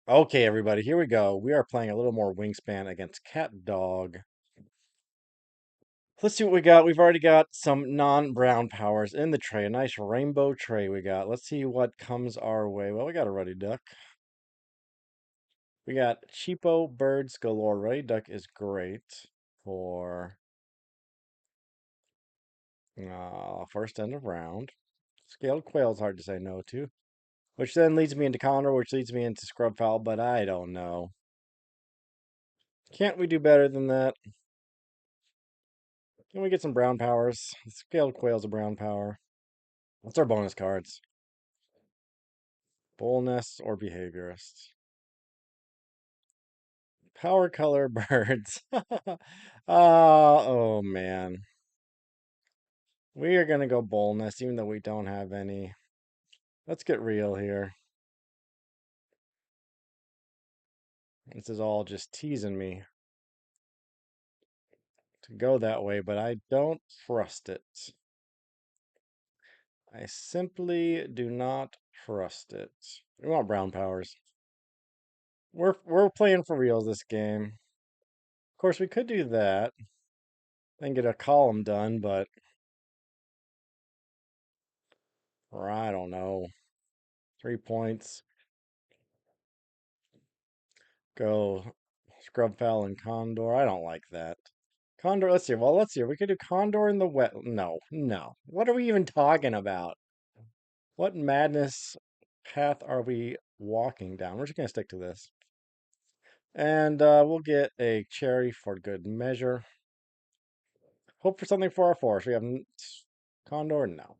Okay, everybody, here we go. We are playing a little more Wingspan against Cat Dog. Let's see what we got. We've already got some non-brown powers in the tray. A nice rainbow tray we got. Let's see what comes our way. Well, we got a Ruddy Duck. We got cheapo birds galore. Ruddy Duck is great for first end of round. Scaled Quail's hard to say no to. Which then leads me into Condor, which leads me into Scrub Fowl, but I don't know. Can't we do better than that? Can we get some brown powers? Scaled Quail's a brown power. What's our bonus cards? Bullnest or Behaviorist? Power color birds. Oh man. We are gonna go Bullnest even though we don't have any. Let's get real here. This is all just teasing me to go that way, but I don't trust it. I simply do not trust it. We want brown powers. We're playing for real this game. Of course, we could do that, then get a column done, but or I don't know. 3 points. Go Scrub Fowl and Condor. I don't like that. Condor, let's see. Well, let's see. We could do Condor in the wet. No, no. What are we even talking about? What madness path are we walking down? We're just going to stick to this. And we'll get a cherry for good measure. Hope for something for our forest. We have Condor? No.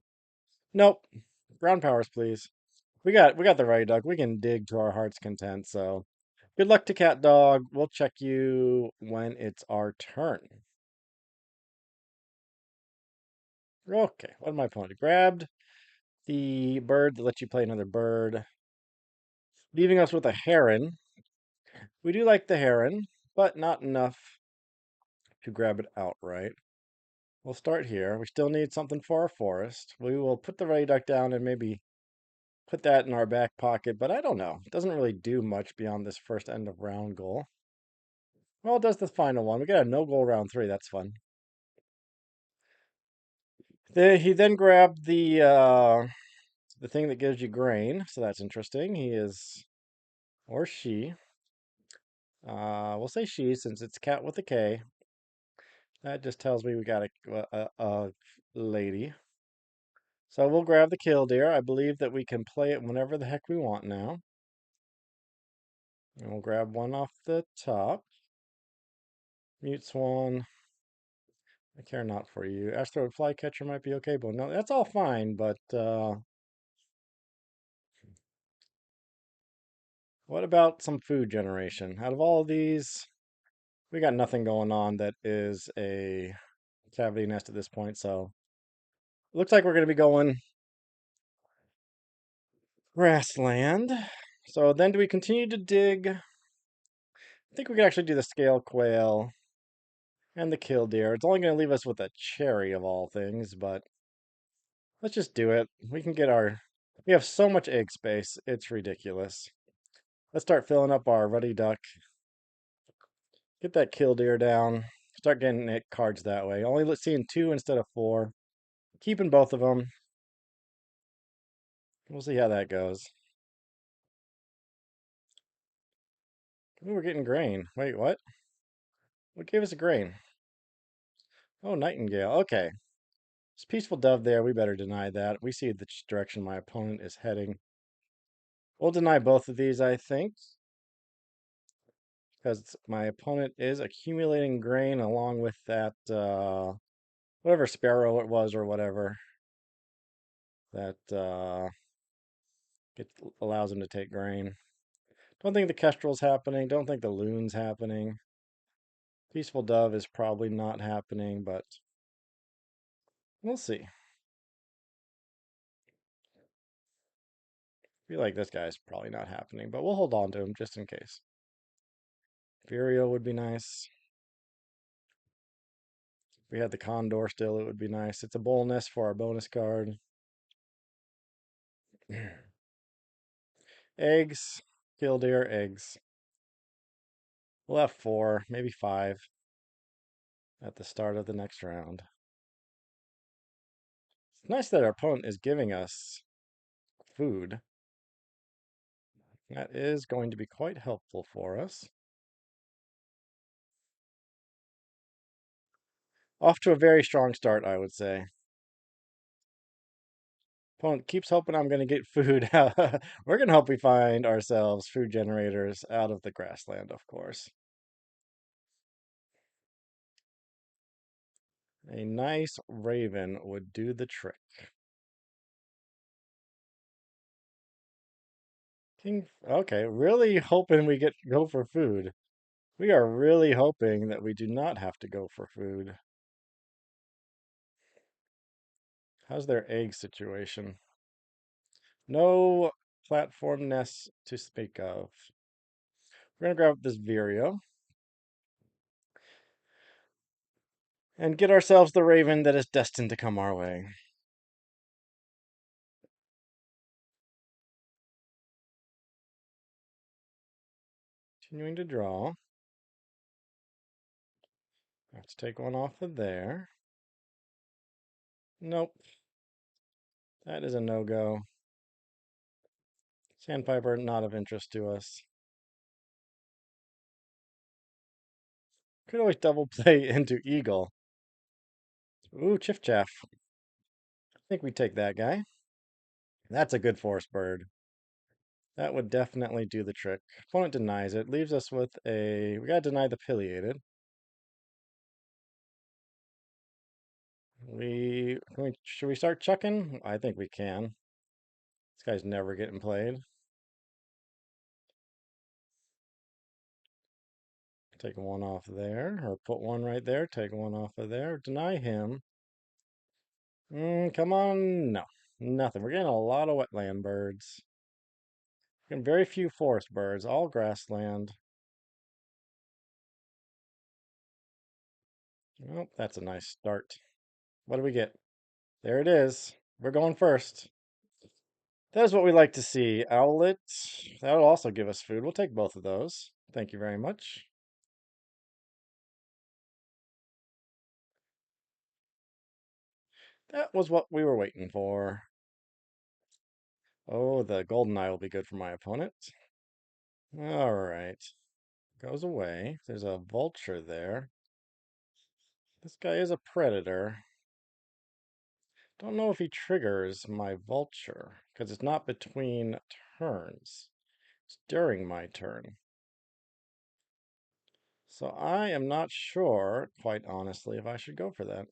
Nope. Ground powers, please. We got the right duck. We can dig to our heart's content, so good luck to Cat Dog. We'll check you when it's our turn. Okay, what am I playing? Grabbed the bird that lets you play another bird, leaving us with a heron. We do like the heron, but not enough to grab it outright. We'll start here. We still need something for our forest. We will put the ready duck down and maybe put that in our back pocket, but I don't know. It doesn't really do much beyond this first end of round goal. Well, it does the final one. We got a no goal round 3. That's fun. He then grabbed the thing that gives you grain, so that's interesting. He is or she. We'll say she since it's cat with a K. That just tells me we got a lady. So we'll grab the killdeer. I believe that we can play it whenever the heck we want now. And we'll grab one off the top. Mute swan. I care not for you. Asteroid flycatcher might be okay, but no, that's all fine. But what about some food generation? Out of all of these, we got nothing going on that is a cavity nest at this point. So looks like we're going to be going grassland. So then do we continue to dig? I think we could actually do the scale quail and the killdeer. It's only going to leave us with a cherry of all things, but let's just do it. We can get our. We have so much egg space. It's ridiculous. Let's start filling up our ruddy duck. Get that killdeer down. Start getting it cards that way. Only seeing 2 instead of 4. Keeping both of them. We'll see how that goes. Ooh, we're getting grain. Wait, what? What gave us a grain? Oh, nightingale. Okay. It's peaceful dove there. We better deny that. We see the direction my opponent is heading. We'll deny both of these, I think, because my opponent is accumulating grain along with that, whatever sparrow it was or whatever that it allows him to take grain. Don't think the kestrel's happening. Don't think the loon's happening. Peaceful dove is probably not happening, but we'll see. Feel like this guy's probably not happening, but we'll hold on to him just in case. Furio would be nice. If we had the condor still, it would be nice. It's a bull nest for our bonus card. Eggs. killdeer eggs. We'll have four, maybe five at the start of the next round. It's nice that our opponent is giving us food. That is going to be quite helpful for us. Off to a very strong start, I would say. Opponent keeps hoping I'm going to get food. We're going to hope we find ourselves food generators out of the grassland, of course. A nice raven would do the trick. Okay, really hoping we go for food. We are really hoping that we do not have to go for food. How's their egg situation? No platform nests to speak of. We're gonna grab this Vireo and get ourselves the raven that is destined to come our way. Continuing to draw. Let's take one off of there. Nope, that is a no-go. Sandpiper, not of interest to us. Could always double play into Eagle. Ooh, Chiff Chaff. I think we take that guy. That's a good forest bird. That would definitely do the trick. Opponent denies it. Leaves us with a... We gotta deny the pileated. Should we start chucking? I think we can. This guy's never getting played. Take one off there, or put one right there. Take one off of there. Deny him. Come on. No. Nothing. We're getting a lot of wetland birds. Getting very few forest birds. All grassland. Oh, that's a nice start. What do we get? There it is. We're going first. That is what we like to see. Owlet. That'll also give us food. We'll take both of those. Thank you very much. That was what we were waiting for. Oh, the golden eye will be good for my opponent. All right. Goes away. There's a vulture there. This guy is a predator. Don't know if he triggers my vulture, because it's not between turns. It's during my turn. So I am not sure, quite honestly, if I should go for that.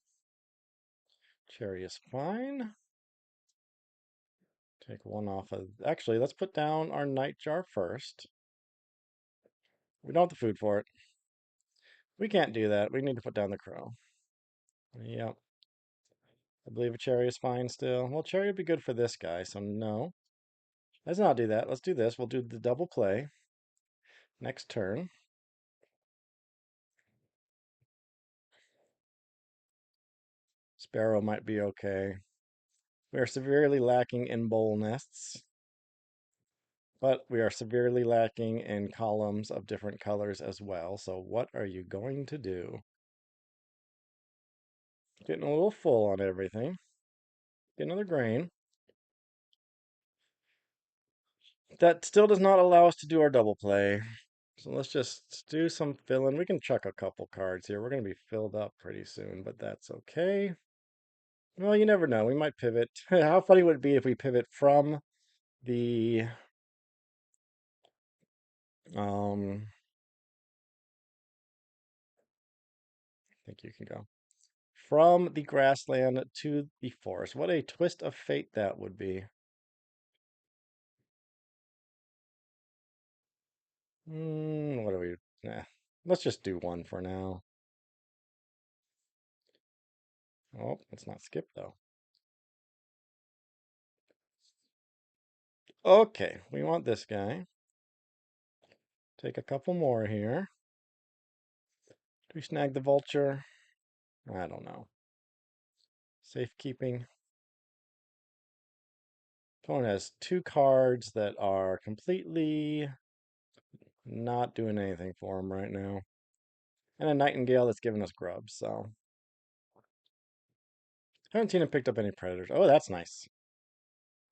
Cherry is fine. Take one off of... Actually, let's put down our nightjar first. We don't have the food for it. We can't do that. We need to put down the crow. Yep. I believe a cherry is fine still. Well, cherry would be good for this guy, so no. Let's not do that. Let's do this. We'll do the double play next turn. Sparrow might be okay. We are severely lacking in bowl nests, but we are severely lacking in columns of different colors as well. So what are you going to do? Getting a little full on everything. Get another grain. That still does not allow us to do our double play. So let's just do some filling. We can chuck a couple cards here. We're going to be filled up pretty soon, but that's okay. Well, you never know. We might pivot. How funny would it be if we pivot from the I think you can go. From the grassland to the forest. What a twist of fate that would be. What do we... Nah. Let's just do one for now. Oh, let's not skip though. Okay, we want this guy. Take a couple more here. Do we snag the vulture? I don't know. Safekeeping. Opponent has two cards that are completely Not doing anything for him right now. And a nightingale that's giving us grubs, so. Haven't seen him picked up any predators. Oh, that's nice.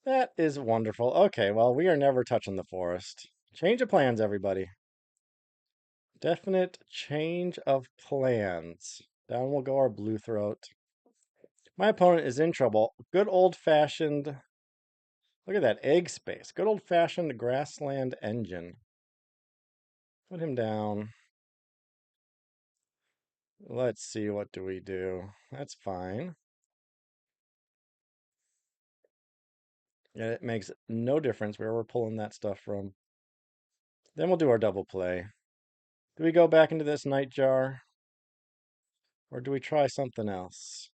That is wonderful. Okay, well, we are never touching the forest. Change of plans, everybody. Definite change of plans. Down will go our blue throat. My opponent is in trouble. Good old-fashioned, look at that egg space. Good old-fashioned grassland engine. Put him down. Let's see, what do we do? That's fine. Yeah, it makes no difference where we're pulling that stuff from. Then we'll do our double play. Do we go back into this nightjar? Or do we try something else?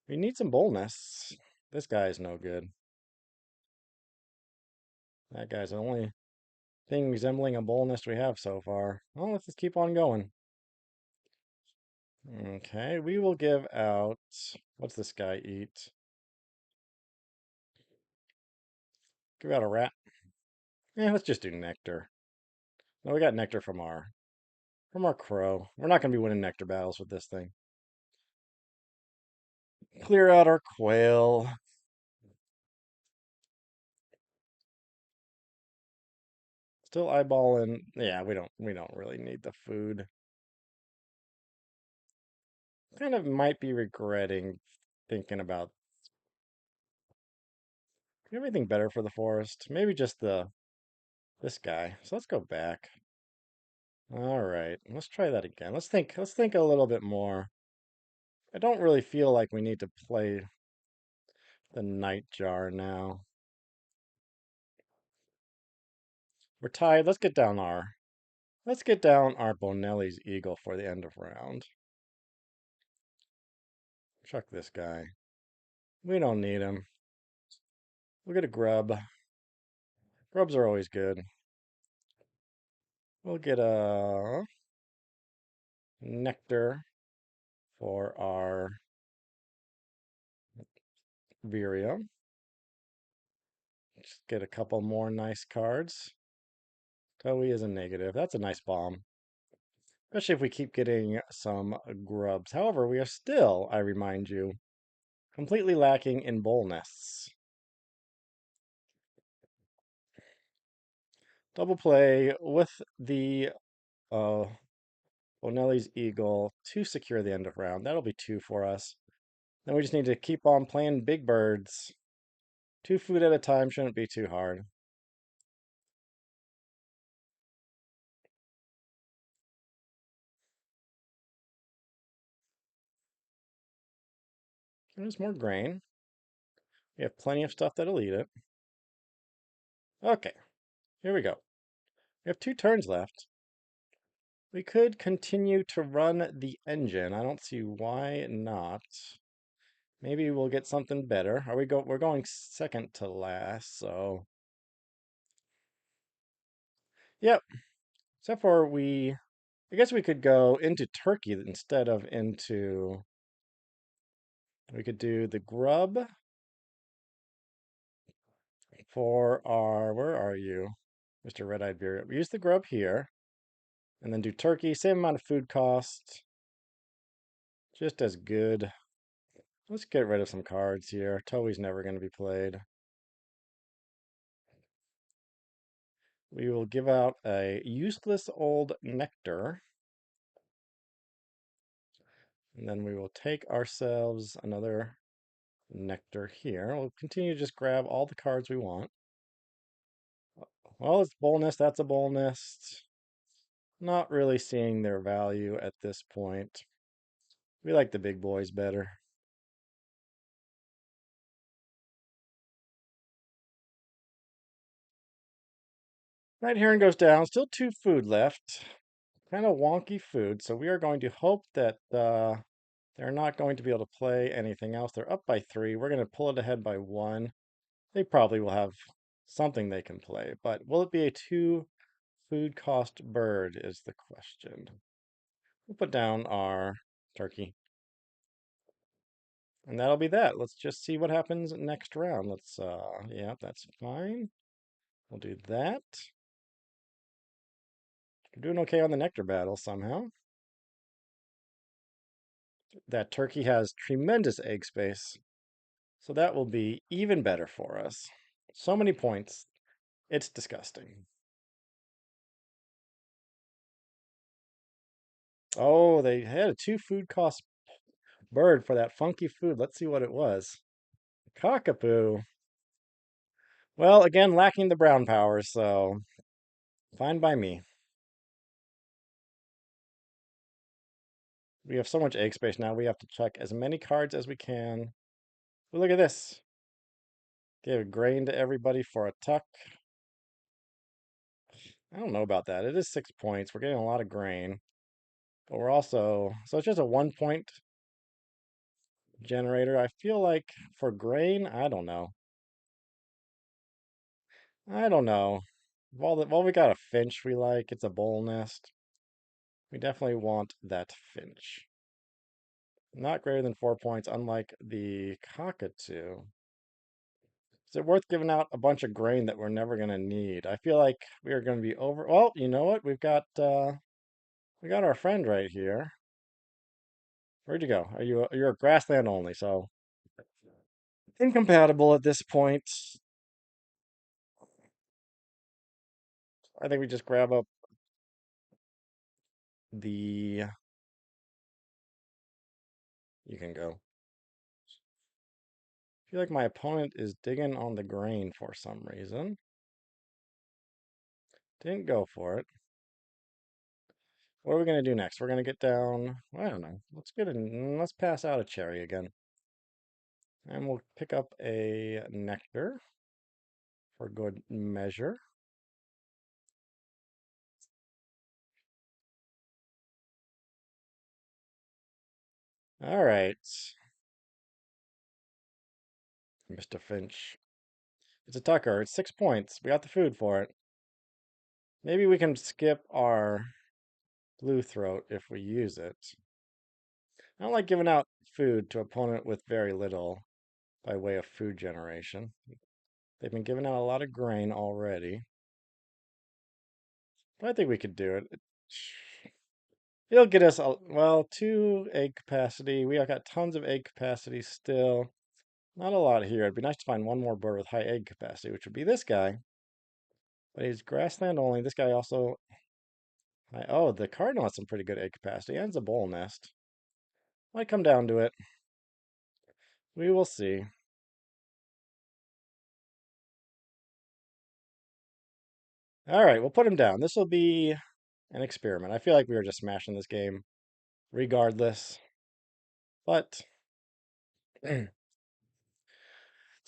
We need some boldness. This guy is no good. That guy's the only thing resembling a boldness we have so far. Well, let's just keep on going. Okay, we will give out. What's this guy eat? Give out a rat. Yeah, let's just do nectar. No, we got nectar from our crow. We're not going to be winning nectar battles with this thing. Clear out our quail. Still eyeballing. Yeah, we don't really need the food. Kind of might be regretting thinking about everything better for the forest. Maybe just this guy. So let's go back. All right, let's try that again. Let's think a little bit more. I don't really feel like we need to play the nightjar now. We're tied. Let's get down our Bonelli's eagle for the end of round. Chuck this guy. We don't need him. We'll get a grub. Grubs are always good. We'll get a nectar for our Viria. Just get a couple more nice cards. Toei is a negative. That's a nice bomb. Especially if we keep getting some grubs. However, we are still, I remind you, completely lacking in boldness. Double play with the uh, Bonelli's Eagle to secure the end of round. That'll be two for us. Then we just need to keep on playing big birds. 2 food at a time shouldn't be too hard. Give us more grain. We have plenty of stuff that'll eat it. Okay, here we go. We have 2 turns left. We could continue to run the engine. I don't see why not. Maybe we'll get something better. We're going second to last, so yep. Except for I guess we could go into Turkey instead of into we could do the grub for our where are you? Mr. Red-Eyed Beer. We use the grub here and then do Turkey, same amount of food cost. Just as good. Let's get rid of some cards here. Toei's never going to be played. We will give out a useless old nectar. And then we will take ourselves another nectar here. We'll continue to just grab all the cards we want. Well, it's boldness. That's a boldness. Not really seeing their value at this point. We like the big boys better. Night Heron goes down. Still 2 food left. Kind of wonky food. So we are going to hope that they're not going to be able to play anything else. They're up by 3. We're going to pull it ahead by 1. They probably will have something they can play, but will it be a 2 food cost bird is the question. We'll put down our turkey. And that'll be that. Let's just see what happens next round. Yeah, that's fine. We'll do that. We're doing okay on the nectar battle somehow. That turkey has tremendous egg space, so that will be even better for us. So many points. It's disgusting. Oh, they had a two food cost bird for that funky food. Let's see what it was. Cockapoo. Well, again, lacking the brown power, so fine by me. We have so much egg space now, we have to check as many cards as we can. But look at this. Give a grain to everybody for a tuck. I don't know about that. It is 6 points. We're getting a lot of grain. But we're also, so it's just a 1 point generator. I feel like for grain, I don't know. I don't know. Well, we got a finch we like. It's a bowl nest. We definitely want that finch. Not greater than 4 points, unlike the cockatoo. Is it worth giving out a bunch of grain that we're never gonna need? I feel like we are gonna be over. Well, you know what? We got our friend right here. Where'd you go? You're a grassland only, so incompatible at this point. I think we just grab up the. You can go. I feel like my opponent is digging on the grain for some reason. Didn't go for it. What are we gonna do next? We're gonna get down. I don't know. Let's pass out a cherry again, and we'll pick up a nectar for good measure. All right, Mr. Finch. It's a tucker. It's 6 points. We got the food for it. Maybe we can skip our blue throat if we use it. I don't like giving out food to opponent with very little by way of food generation. They've been giving out a lot of grain already. But I think we could do it. It'll get us, well, 2 egg capacity. We have got tons of egg capacity still. Not a lot here. It'd be nice to find one more bird with high egg capacity, which would be this guy. But he's grassland only. This guy also. Oh, the cardinal has some pretty good egg capacity, and it's a bowl nest. Might come down to it. We will see. All right, we'll put him down. This will be an experiment. I feel like we were just smashing this game regardless. But it's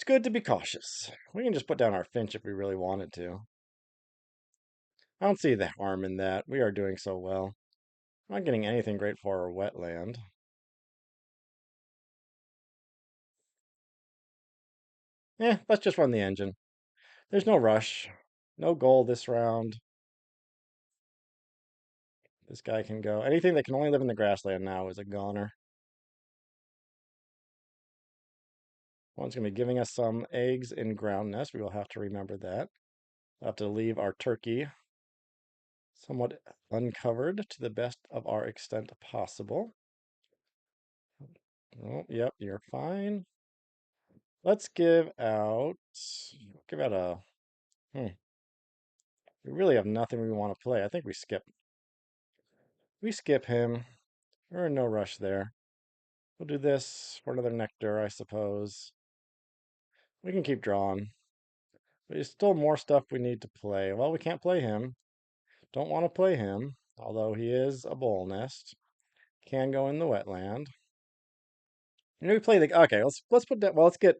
good to be cautious. We can just put down our finch if we really wanted to. I don't see the harm in that. We are doing so well. I'm not getting anything great for our wetland. Let's just run the engine. There's no rush. No goal this round. This guy can go. Anything that can only live in the grassland now is a goner. One's going to be giving us some eggs in ground nest. We will have to remember that. We'll have to leave our turkey somewhat uncovered to the best of our extent possible. Oh, yep, you're fine. Let's give out a, hmm, we really have nothing we want to play. I think we skip him. We're in no rush there. We'll do this for another nectar, I suppose. We can keep drawing. There's still more stuff we need to play. Well, we can't play him. Don't want to play him, although he is a bowl nest. Can go in the wetland. We play the okay. Let's put that. Well, let's get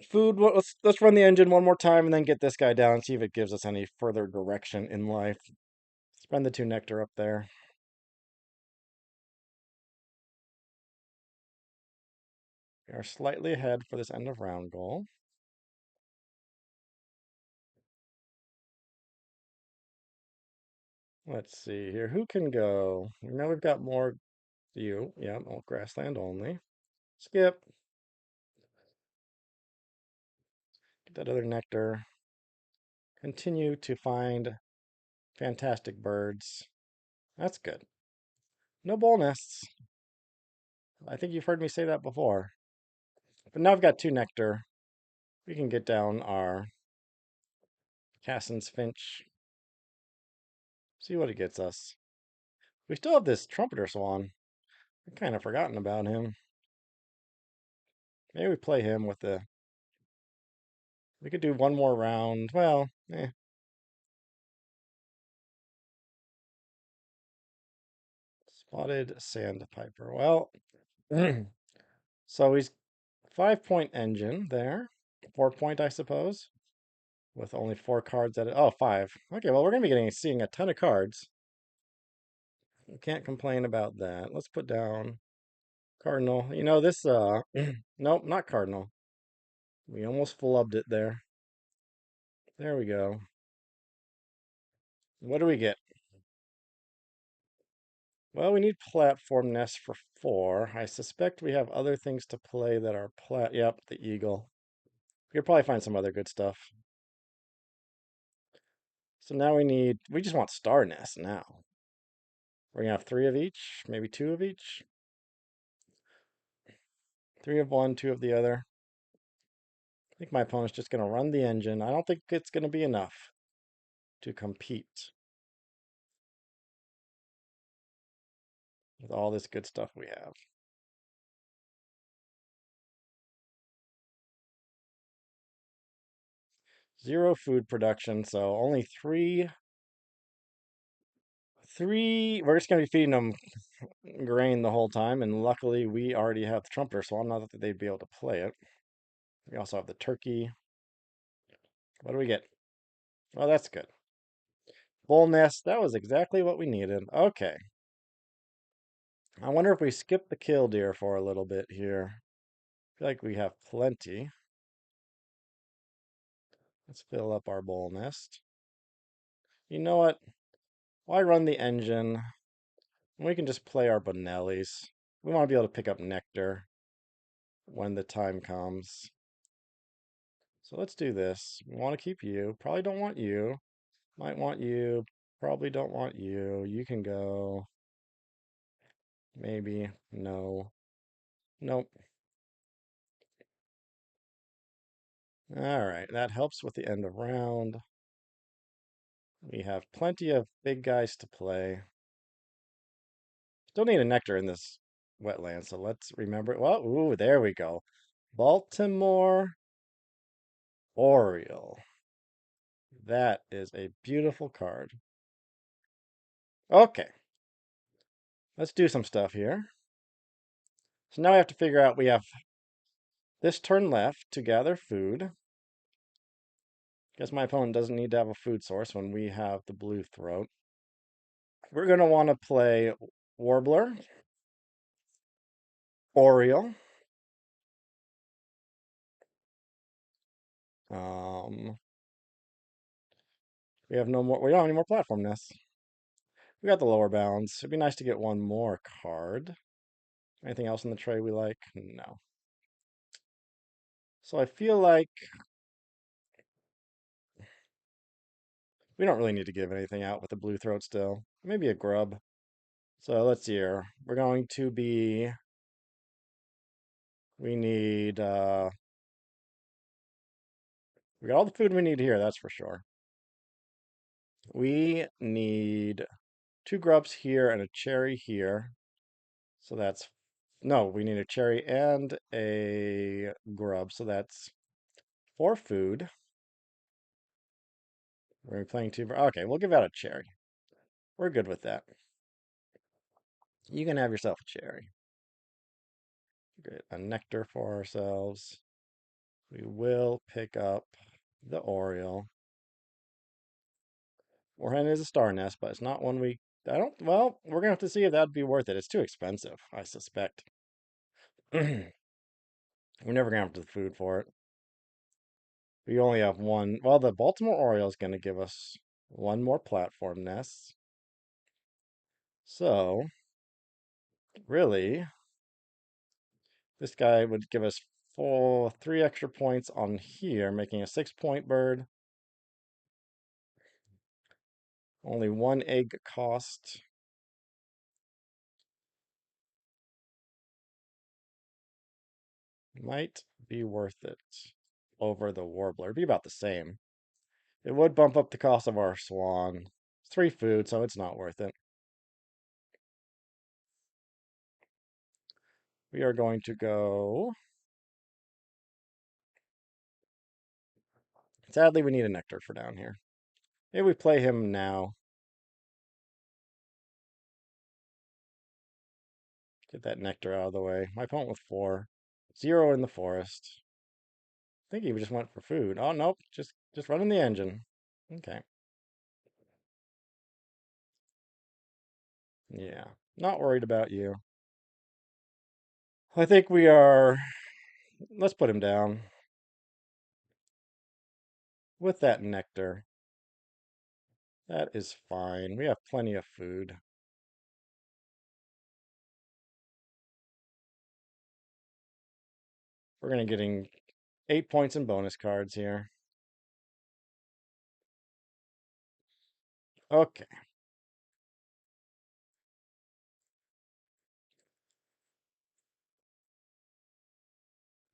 food. Let's run the engine one more time and then get this guy down and see if it gives us any further direction in life. Spend the 2 nectar up there. We are slightly ahead for this end of round goal. Let's see here. Who can go? Now we've got more You, yeah, all grassland only. Skip. Get that other nectar. Continue to find fantastic birds. That's good. No bull nests. I think you've heard me say that before. But now I've got two nectar. We can get down our Cassin's Finch. See what it gets us. We still have this trumpeter swan. I've kind of forgotten about him. Maybe we play him with the. We could do one more round. Well, Spotted sandpiper. Well, so he's 5 point engine there. 4 point, I suppose, with only four cards at it. Oh, five. Okay, well, we're gonna be seeing a ton of cards. We can't complain about that. Let's put down Cardinal. You know this. Nope, not Cardinal. We almost flubbed it there. There we go. What do we get? Well, we need platform nests for four. I suspect we have other things to play that are Yep, the eagle. We could probably find some other good stuff. So now we just want star nests now. We're gonna have three of each, maybe two of each. Three of one, two of the other. I think my opponent's just gonna run the engine. I don't think it's gonna be enough to compete with all this good stuff we have. Zero food production, so only we're just gonna be feeding them grain the whole time, and luckily we already have the trumpeter swan, not that they'd be able to play it. We also have the turkey. What do we get? Oh, that's good. Bull nest, that was exactly what we needed. Okay. I wonder if we skip the killdeer for a little bit here. I feel like we have plenty. Let's fill up our bull nest. You know what? Why run the engine? We can just play our Bonellis. We want to be able to pick up nectar when the time comes. So let's do this. We want to keep you. Probably don't want you. Might want you. Probably don't want you. You can go. Maybe. No. Nope. All right. That helps with the end of round. We have plenty of big guys to play. Still need a nectar in this wetland, so let's remember. Well, ooh, there we go. Baltimore Oriole. That is a beautiful card. Okay, let's do some stuff here. So now we have to figure out we have this turn left to gather food. Guess my opponent doesn't need to have a food source when we have the blue throat. We're going to want to play Warbler, Oriole. Um, we have no more. We don't have any more platform nests. We got the lower bounds. It'd be nice to get one more card. Anything else in the tray we like? No. So I feel like we don't really need to give anything out with the blue throat still. Maybe a grub. So let's see here. We're going to be. We need. We got all the food we need here, that's for sure. We need two grubs here and a cherry here. So that's. No, we need a cherry and a grub. So that's four food. We're playing two. Okay, we'll give out a cherry. We're good with that. You can have yourself a cherry. Get a nectar for ourselves. We will pick up the Oriole. Warhen is a star nest, but it's not one we. I don't. Well, we're gonna have to see if that'd be worth it. It's too expensive, I suspect. We're never gonna have the food for it. We only have one. Well, the Baltimore Oriole is gonna give us one more platform nest. So Really, this guy would give us 3 extra points on here, making a 6-point bird. Only 1 egg cost. Might be worth it over the warbler. It'd be about the same. It would bump up the cost of our swan. It's 3 food, so it's not worth it. We are going to go. Sadly, we need a nectar for down here. Maybe we play him now. Get that nectar out of the way. My opponent with 4. 0 in the forest. I think he just went for food. Oh, nope. Just running the engine. Okay. Yeah. Not worried about you. I think we are. Let's put him down with that nectar. That is fine. We have plenty of food. We're going to getting 8 points in bonus cards here. Okay.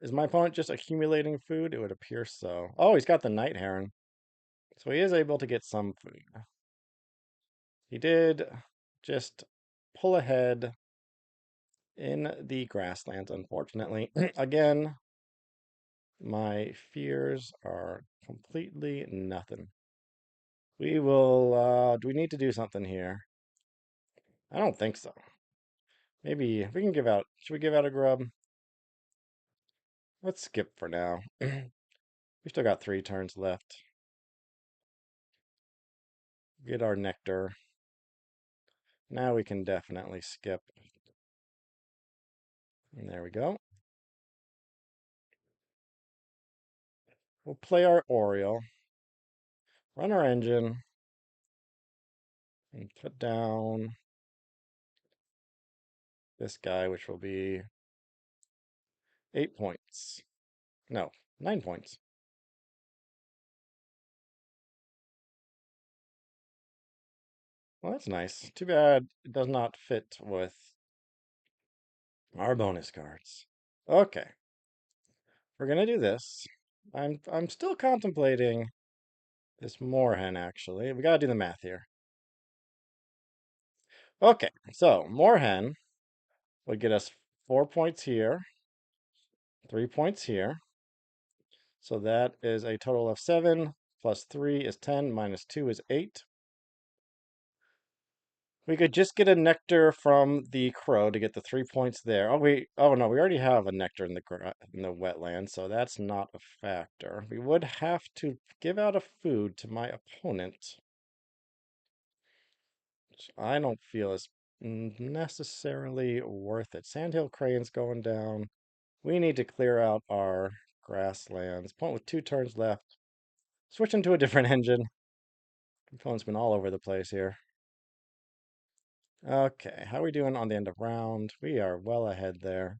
Is my opponent just accumulating food? It would appear so. Oh, he's got the night heron. So he is able to get some food. He did just pull ahead in the grasslands, unfortunately. Again, my fears are completely nothing. We will, do we need to do something here? I don't think so. Maybe we can give out, should we give out a grub? Let's skip for now. We still got 3 turns left. Get our nectar. Now we can definitely skip. And there we go. We'll play our Oriole. Run our engine. And put down this guy, which will be 8 points. No, 9 points. Well, that's nice. Too bad it does not fit with our bonus cards. Okay, we're gonna do this. I'm still contemplating this moorhen, actually. We gotta do the math here. Okay, so moorhen would get us 4 points here, 3 points here. So that is a total of 7, plus 3 is 10, minus 2 is 8. We could just get a nectar from the crow to get the 3 points there. Oh no, we already have a nectar in the wetland, so that's not a factor. We would have to give out a food to my opponent, which I don't feel is necessarily worth it. Sandhill crane's going down. We need to clear out our grasslands. Point with 2 turns left. Switching to a different engine. Opponent's been all over the place here. Okay, how are we doing on the end of round? We are well ahead there.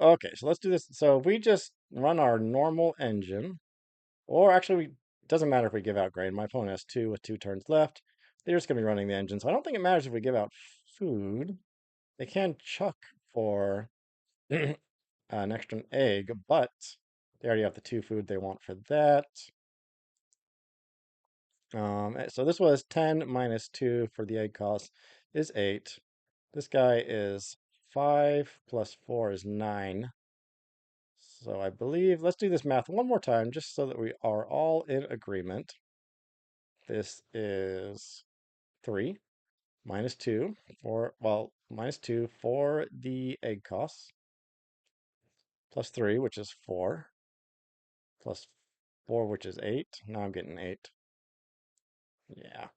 Okay, so let's do this. So if we just run our normal engine, or actually, it doesn't matter if we give out grain. My opponent has 2 with 2 turns left. They're just going to be running the engine. So I don't think it matters if we give out food. They can chuck for an extra egg, but they already have the 2 food they want for that. So this was 10 minus 2 for the egg cost is 8. This guy is 5 plus 4 is 9. So I believe, let's do this math one more time just so that we are all in agreement. This is 3 minus 2 for, well, minus 2 for the egg costs, plus 3, which is 4, plus 4, which is 8. Now I'm getting 8. Yeah.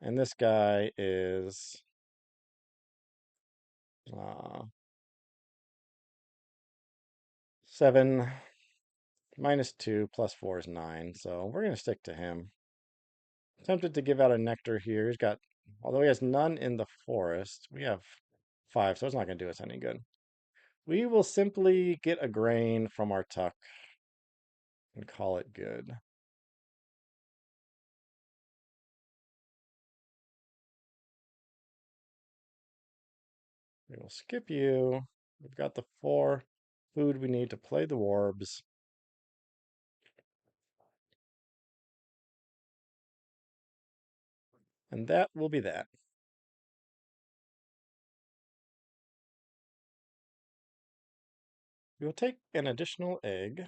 And this guy is 7 minus 2 plus 4 is 9. So we're going to stick to him. Tempted to give out a nectar here. He's got, although he has none in the forest, we have five, so it's not going to do us any good. We will simply get a grain from our tuck and call it good. We will skip you. We've got the four food we need to play the warbs. And that will be that. We will take an additional egg.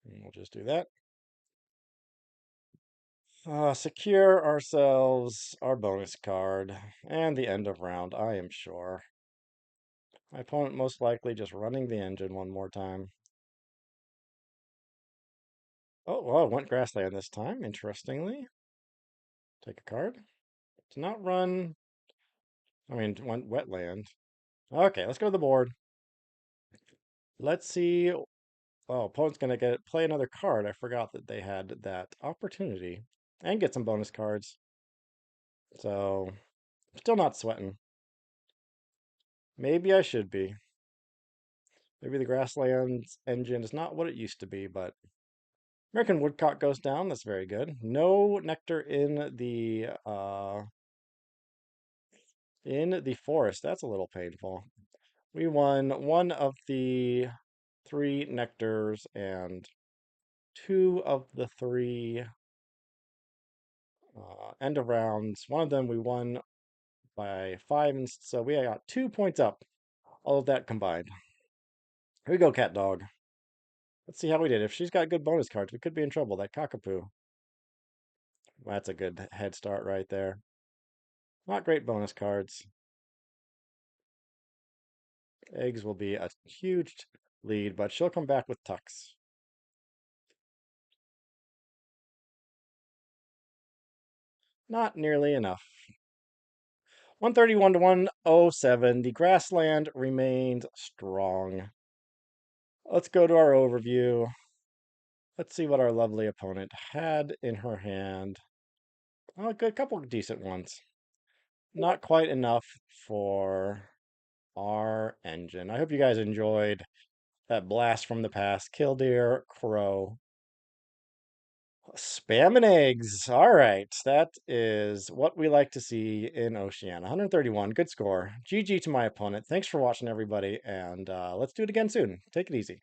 And we'll just do that. Secure ourselves our bonus card and the end of round, I am sure. My opponent most likely just running the engine one more time. Oh, well, it went grassland this time, interestingly. Take a card. To not run, I mean, went wetland. Okay, let's go to the board. Let's see. Oh, opponent's gonna play another card. I forgot that they had that opportunity. And get some bonus cards. So, still not sweating. Maybe I should be. Maybe the grasslands engine is not what it used to be, but American woodcock goes down. That's very good. No nectar in the forest. That's a little painful. We won one of the three nectars and two of the three end of rounds. One of them we won by five, and so we got 2 points up. All of that combined. Here we go, cat dog. Let's see how we did. If she's got good bonus cards, we could be in trouble. That cockapoo. That's a good head start right there. Not great bonus cards. Eggs will be a huge lead, but she'll come back with tucks. Not nearly enough. 131 to 107. The grassland remains strong. Let's go to our overview. Let's see what our lovely opponent had in her hand. Oh, a good couple of decent ones. Not quite enough for our engine. I hope you guys enjoyed that blast from the past. Killdeer, Crow, spam and eggs. All right. That is what we like to see in Oceania. 131. Good score. GG to my opponent. Thanks for watching, everybody. And let's do it again soon. Take it easy.